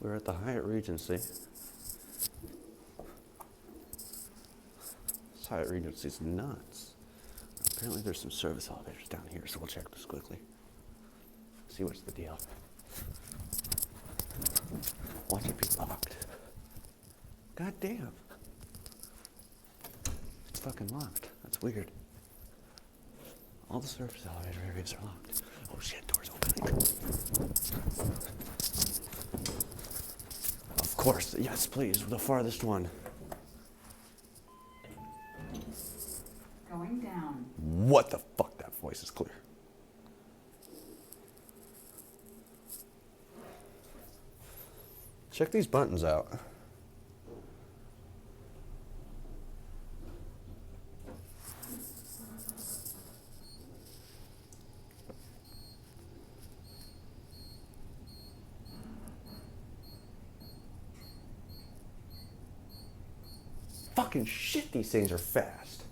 We're at the Hyatt Regency. This Hyatt Regency's nuts. Apparently there's some service elevators down here, so we'll check this quickly. See what's the deal. Watch it be locked. God damn. It's fucking locked. That's weird. All the service elevator areas are locked. Oh shit, door's opening. Of course, yes please, the farthest one. Going down. What the fuck? That voice is clear. Check these buttons out. Fucking shit, these things are fast.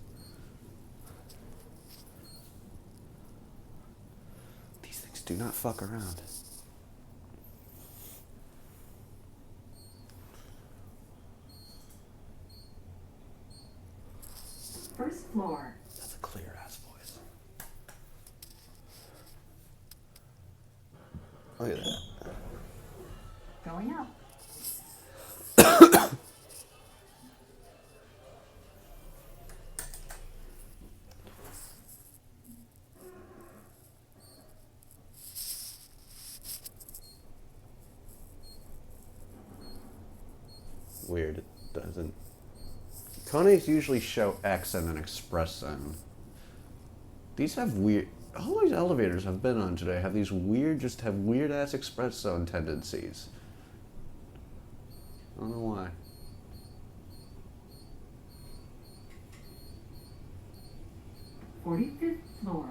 These things do not fuck around. First floor. That's a clear ass voice. Look at that. Going up. Weird, it doesn't. Kone's usually show X and then express zone. These have weird. All these elevators I've been on today have these weird, just have weird ass express zone tendencies. I don't know why. $45th floor.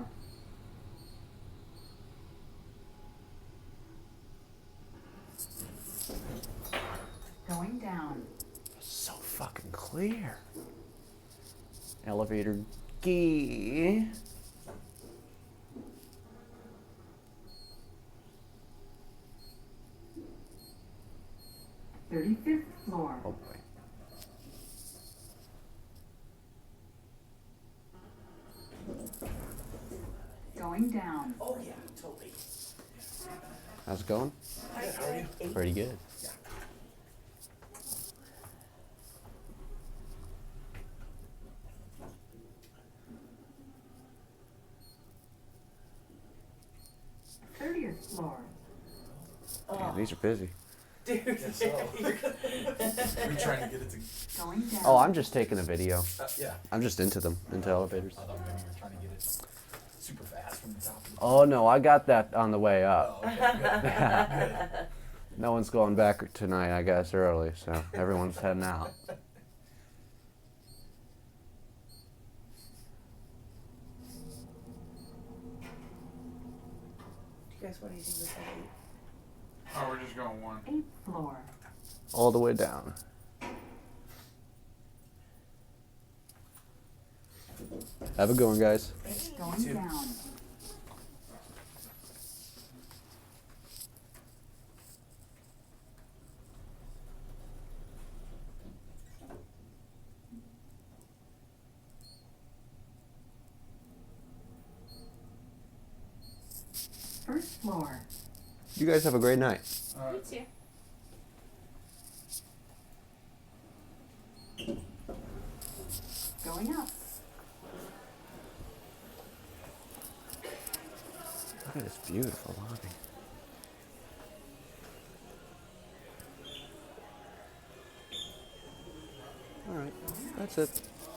Going down. So fucking clear. Elevator key. $35th floor. Oh boy. Going down. Oh yeah, totally. How's it going? Hi, how are you? Pretty good. Yeah. $30th floor. Damn, these are busy. Dude, Guess so. We're trying to get it to. Going down. Oh, I'm just taking a video. Yeah. I'm just into them, into elevators. I thought maybe you were trying to get it super fast from the top of the. Oh no, I got that on the way up. Oh, okay, good. No one's going back tonight, I guess, early, so everyone's heading out. You guys want anything with that? Oh, we're just going one. 8th floor. All the way down. Have a good one, guys. Going Two. down. First floor. You guys have a great night. You too. Going up. Look at this beautiful lobby. All right, that's it.